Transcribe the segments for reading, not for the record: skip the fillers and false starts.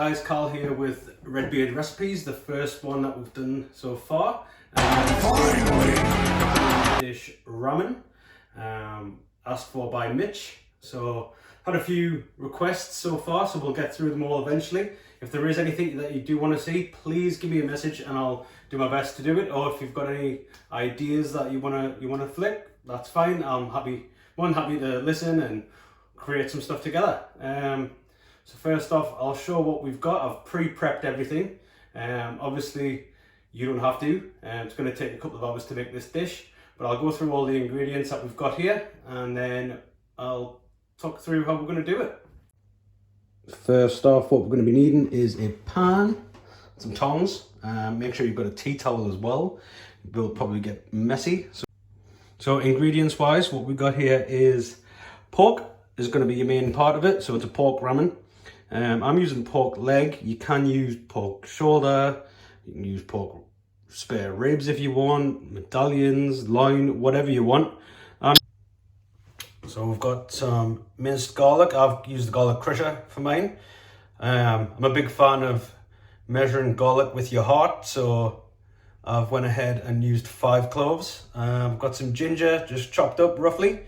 guys, Carl here with Redbeard Recipes, the first one that we've done so far. Dish ramen, asked for by Mitch. So had a few requests so far, so we'll get through them all eventually. If there is anything that you do want to see, please give me a message and I'll do my best to do it. Or if you've got any ideas that you wanna flick, that's fine. I'm more than happy to listen and create some stuff together. So first off, I'll show what we've got. I've pre-prepped everything. Obviously, you don't have to. It's going to take a couple of hours to make this dish, but I'll go through all the ingredients that we've got here, and then I'll talk through how we're going to do it. First off, what we're going to be needing is a pan, some tongs. Make sure you've got a tea towel as well. It will probably get messy. So ingredients-wise, what we've got here is pork. Is going to be your main part of it, so it's a pork ramen. I'm using pork leg. You can use pork shoulder, you can use pork spare ribs if you want, medallions, loin, whatever you want. So we've got some minced garlic. I've used the garlic crusher for mine. I'm a big fan of measuring garlic with your heart, so I've went ahead and used 5 cloves. I've got some ginger just chopped up roughly.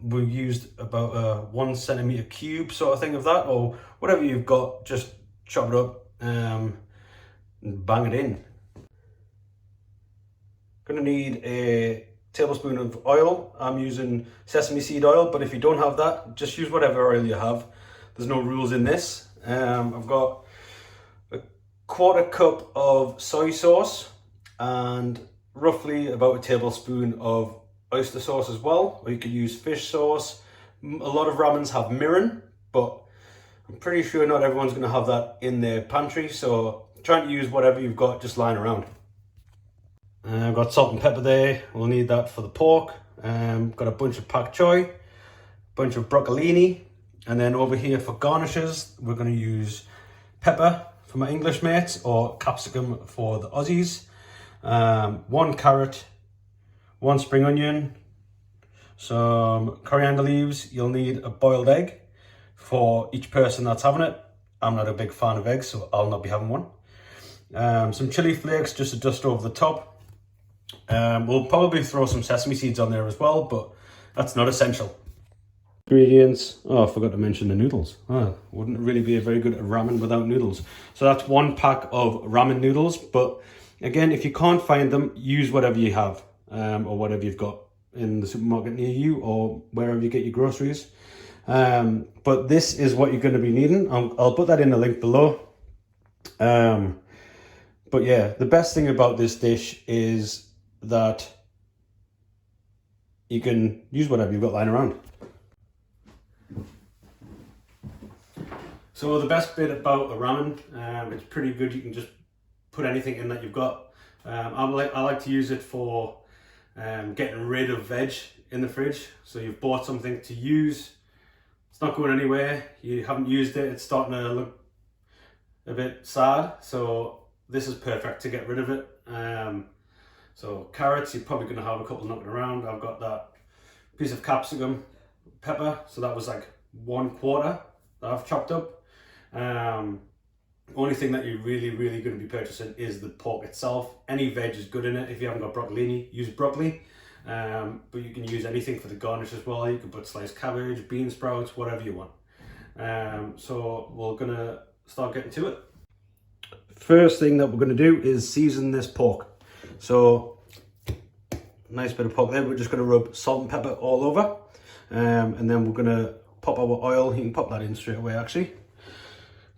We used about a 1 centimeter cube sort of thing of that, or whatever you've got, just chop it up and bang it in. Gonna need a tablespoon of oil. I'm using sesame seed oil, but if you don't have that, just use whatever oil you have. There's no rules in this. I've got a 1/4 cup of soy sauce and roughly about a tablespoon of oyster sauce as well, or you could use fish sauce. A lot of ramens have mirin, but I'm pretty sure not everyone's going to have that in their pantry, so try to use whatever you've got just lying around. I've got salt and pepper there. We'll need that for the pork. Got a bunch of pak choi, a bunch of broccolini, and then over here for garnishes we're going to use pepper for my English mates or capsicum for the Aussies, 1 carrot, 1 spring onion, some coriander leaves. You'll need a boiled egg for each person that's having it. I'm not a big fan of eggs, so I'll not be having one. Some chili flakes just to dust over the top. We'll probably throw some sesame seeds on there as well, but that's not essential. Ingredients. Oh, I forgot to mention the noodles. Wouldn't really be a very good ramen without noodles. So that's 1 pack of ramen noodles, but again, if you can't find them, use whatever you have. Or whatever you've got in the supermarket near you or wherever you get your groceries. But this is what you're going to be needing. I'll put that in the link below. But yeah, the best thing about this dish is that you can use whatever you've got lying around. So the best bit about a ramen, it's pretty good. You can just put anything in that you've got. I like to use it for getting rid of veg in the fridge. So you've bought something to use, it's not going anywhere, you haven't used it, it's starting to look a bit sad, so this is perfect to get rid of it. So carrots, you're probably going to have a couple knocking around. I've got that piece of capsicum, pepper, so that was like 1/4 that I've chopped up. Only thing that you're really going to be purchasing is the pork itself. Any veg is good in it. If you haven't got broccolini, use broccoli. But you can use anything for the garnish as well. You can put sliced cabbage, bean sprouts, whatever you want. So we're gonna start getting to it. First thing that we're gonna do is season this pork. So nice bit of pork there. We're just gonna rub salt and pepper all over, and then we're gonna pop our oil. You can pop that in straight away actually.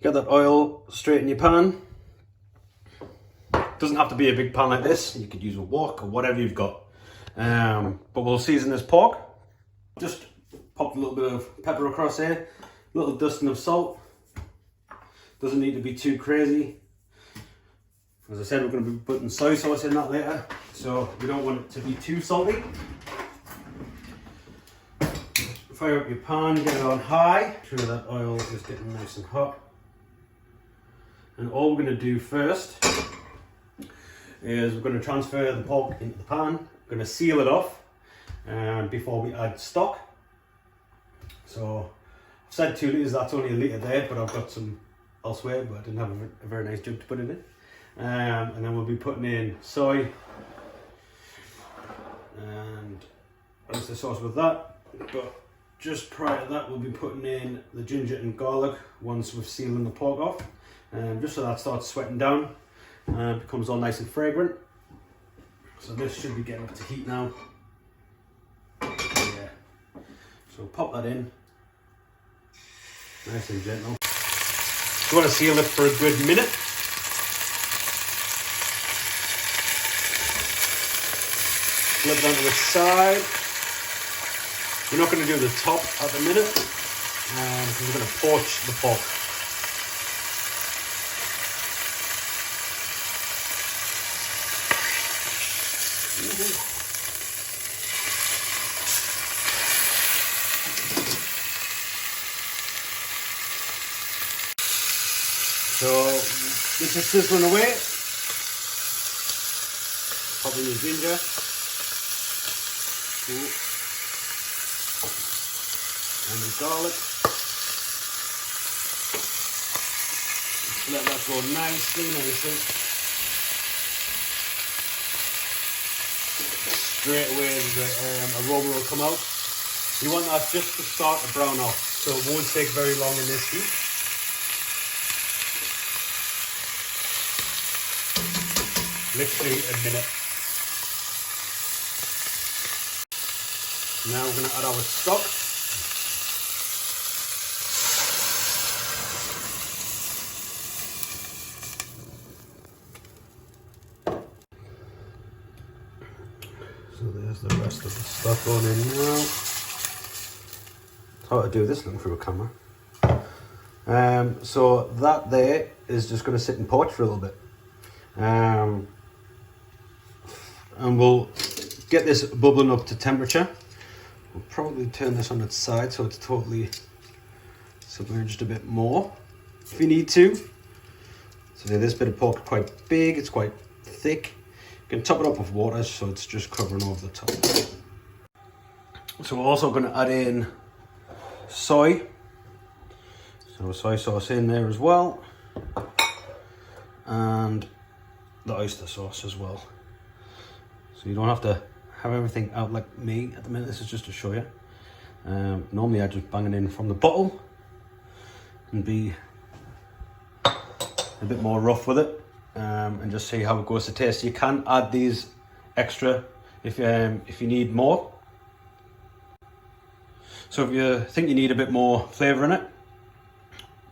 Get that oil straight in your pan. Doesn't have to be a big pan like this. You could use a wok or whatever you've got. But we'll season this pork. Just pop a little bit of pepper across here. A little dusting of salt. Doesn't need to be too crazy. As I said, we're going to be putting soy sauce in that later, so we don't want it to be too salty. Fire up your pan, get it on high. Make sure that oil is getting nice and hot. And all we're going to do first is we're going to transfer the pork into the pan. We're going to seal it off before we add stock. So I've said 2 litres, that's only a litre there, but I've got some elsewhere, but I didn't have a very nice jug to put it in. And then we'll be putting in soy and oyster sauce with that. But just prior to that, we'll be putting in the ginger and garlic once we've sealed the pork off, just so that starts sweating down and becomes all nice and fragrant. So this should be getting up to heat now. Yeah. So pop that in, nice and gentle. You want to seal it for a good minute. Flip it onto the side. We're not going to do the top at the minute because we're going to poach the pork. So this is sizzling away. Pop in the ginger. And the garlic. Just let that go nicely. Straight away the aroma will come out. You want that just to start to brown off, so it won't take very long in this heat. Literally a minute. Now we're going to add our stock. So there's the rest of the stock going in now. It's hard to do this looking through a camera. So that there is just going to sit and poach for a little bit. And we'll get this bubbling up to temperature. We'll probably turn this on its side so it's totally submerged a bit more if you need to. So this bit of pork is quite big, it's quite thick. You can top it up with water so it's just covering over the top. So we're also going to add in soy. So soy sauce in there as well. And the oyster sauce as well. So you don't have to have everything out like me at the minute. This is just to show you. Normally I just bang it in from the bottle and be a bit more rough with it and just see how it goes to taste. You can add these extra if you need more. So if you think you need a bit more flavour in it,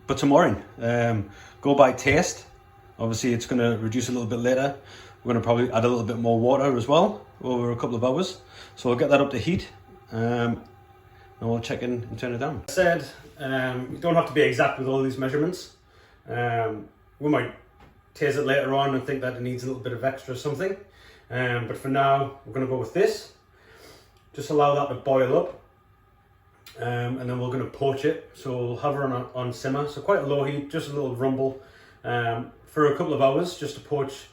put some more in. Go by taste. Obviously it's going to reduce a little bit later. We're going to probably add a little bit more water as well over a couple of hours. So we'll get that up to heat and we'll check in and turn it down. As I said, you don't have to be exact with all these measurements. We might taste it later on and think that it needs a little bit of extra something. But for now, we're going to go with this. Just allow that to boil up. And then we're going to poach it. So we'll have it on simmer. So quite a low heat, just a little rumble. For a couple of hours just to poach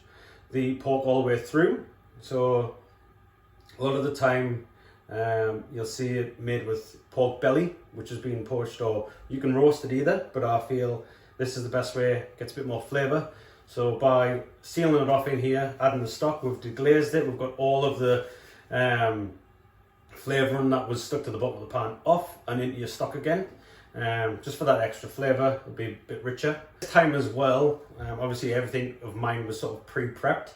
the pork all the way through. So a lot of the time you'll see it made with pork belly, which has been poached, or you can roast it either, but I feel this is the best way, gets a bit more flavour. So by sealing it off in here, adding the stock, we've deglazed it, we've got all of the flavouring that was stuck to the bottom of the pan off and into your stock again. Just for that extra flavour, it'll be a bit richer. This time as well, obviously everything of mine was sort of pre-prepped.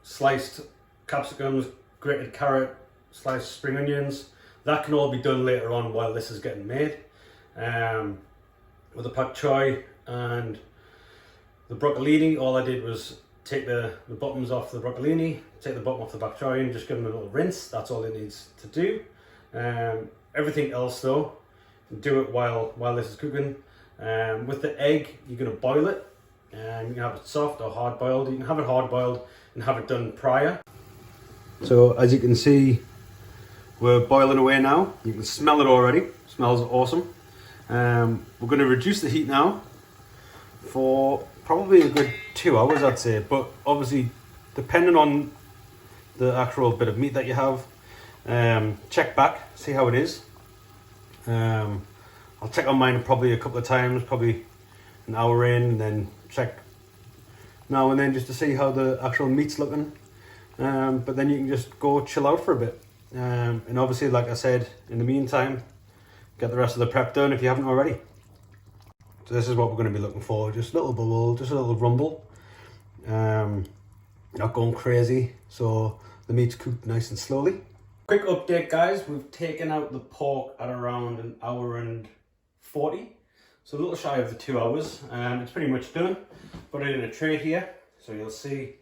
Sliced capsicums, grated carrot, sliced spring onions. That can all be done later on while this is getting made. With the pak choi and the broccolini, all I did was take the bottoms off the broccolini, take the bottom off the pak choi and just give them a little rinse. That's all it needs to do. Everything else though, do it while this is cooking. With the egg, you're going to boil it. You can have it soft or hard boiled. You can have it hard boiled and have it done prior. So as you can see, we're boiling away now. You can smell it already. It smells awesome. We're going to reduce the heat now for probably a good 2 hours, I'd say. But obviously, depending on the actual bit of meat that you have, check back, see how it is. I'll check on mine probably a couple of times, probably an hour in, and then check now and then just to see how the actual meat's looking. But then you can just go chill out for a bit. And obviously, like I said, in the meantime, get the rest of the prep done if you haven't already. So this is what we're going to be looking for, just a little bubble, just a little rumble. Not going crazy, so the meat's cooked nice and slowly. Quick update, guys, we've taken out the pork at around an hour and 40. So a little shy of the 2 hours. It's pretty much done. Put it in a tray here, so you'll see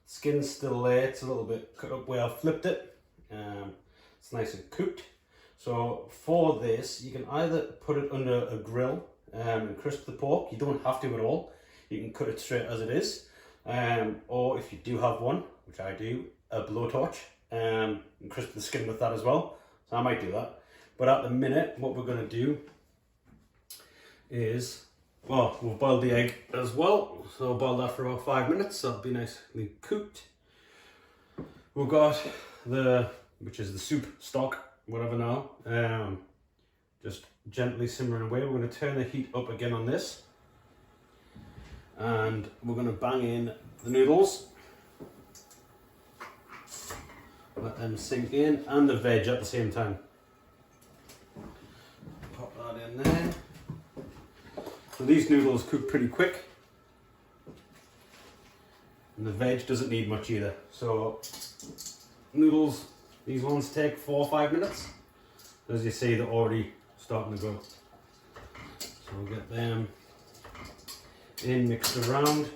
skin's still there. It's a little bit cut up where I flipped it. It's nice and cooked. So for this, you can either put it under a grill and crisp the pork. You don't have to at all. You can cut it straight as it is. Or if you do have one, which I do, a blowtorch, and crisp the skin with that as well. So I might do that. But at the minute, what we're going to do is, well, we'll boil the egg as well. So I'll boil that for about 5 minutes. So it'll be nicely cooked. We've got which is the soup stock, whatever now. Just gently simmering away. We're going to turn the heat up again on this. And we're going to bang in the noodles. Let them sink in, and the veg at the same time. Pop that in there. So these noodles cook pretty quick. And the veg doesn't need much either. So noodles, these ones take 4 or 5 minutes. As you see, they're already starting to go. So we'll get them in, mixed around.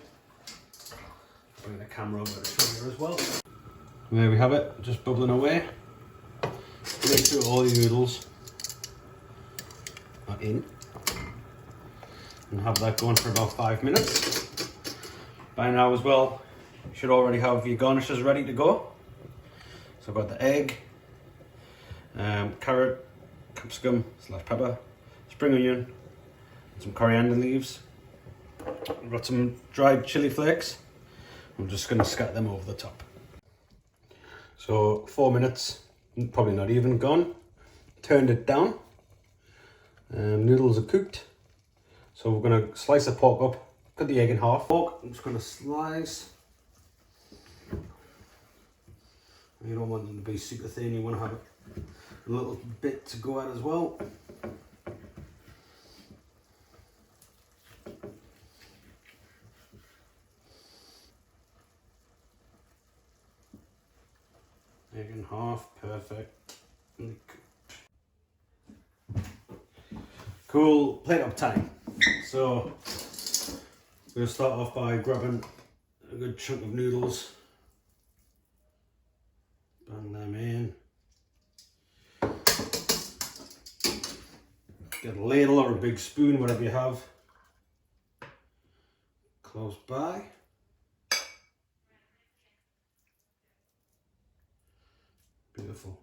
Bring the camera over to show you as well. There we have it, just bubbling away. Make sure all your noodles are in. And have that going for about 5 minutes. By now as well, you should already have your garnishes ready to go. So I've got the egg, carrot, capsicum / pepper, spring onion, and some coriander leaves. I've got some dried chili flakes. I'm just going to scatter them over the top. So 4 minutes, probably not even gone. Turned it down. Noodles are cooked. So we're going to slice the pork up, cut the egg in half. Pork, I'm just going to slice. You don't want them to be super thin, you want to have a little bit to go at as well. Egg in half, perfect. Cool, plate up time. So we're going to start off by grabbing a good chunk of noodles. Bang them in. Get a ladle or a big spoon, whatever you have close by. Beautiful.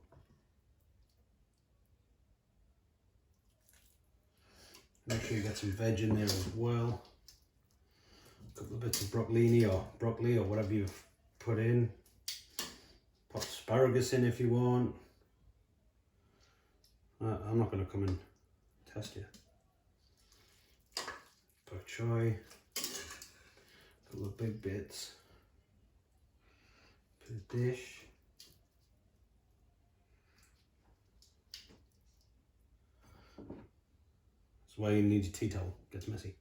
Make sure you get some veg in there as well. A couple of bits of broccolini or broccoli or whatever you've put in. Put asparagus in if you want. I'm not going to come and test you. Put choi. A couple of big bits. Put a dish. That's why you need your tea towel, it gets messy.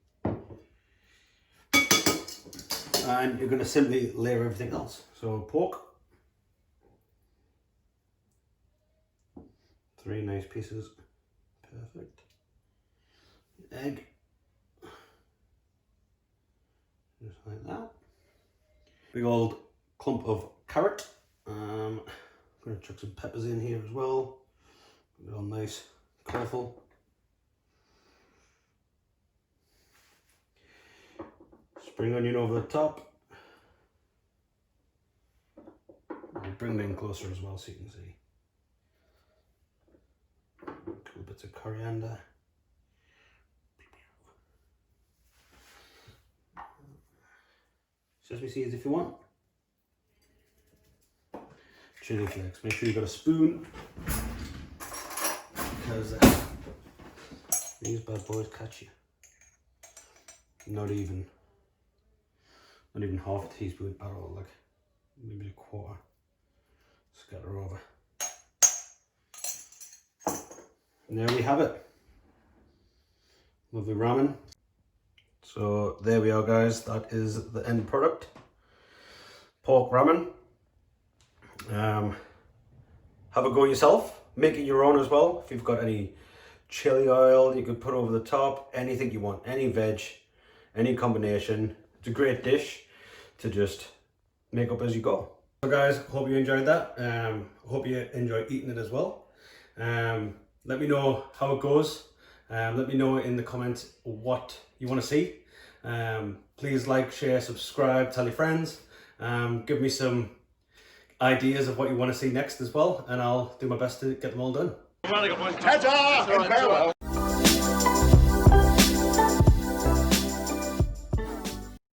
And you're going to simply layer everything else. So pork, 3 nice pieces, perfect. Egg, just like that. Big old clump of carrot. I'm going to chuck some peppers in here as well. All nice, colourful. Spring onion over the top. I'll bring it in closer as well so you can see. A couple bits of coriander. Sesame seeds if you want. Chili flakes. Make sure you've got a spoon because These bad boys catch you. Not even half a teaspoon at all, like maybe a quarter. Scatter over. And there we have it. Lovely ramen. So there we are, guys. That is the end product. Pork ramen. Have a go yourself. Make it your own as well. If you've got any chili oil, you could put over the top. Anything you want. Any veg. Any combination. It's a great dish to just make up as you go. So guys, hope you enjoyed that. Hope you enjoy eating it as well. Let me know how it goes. Let me know in the comments what you want to see. Please like, share, subscribe, tell your friends. Give me some ideas of what you want to see next as well, and I'll do my best to get them all done. Ta-ta!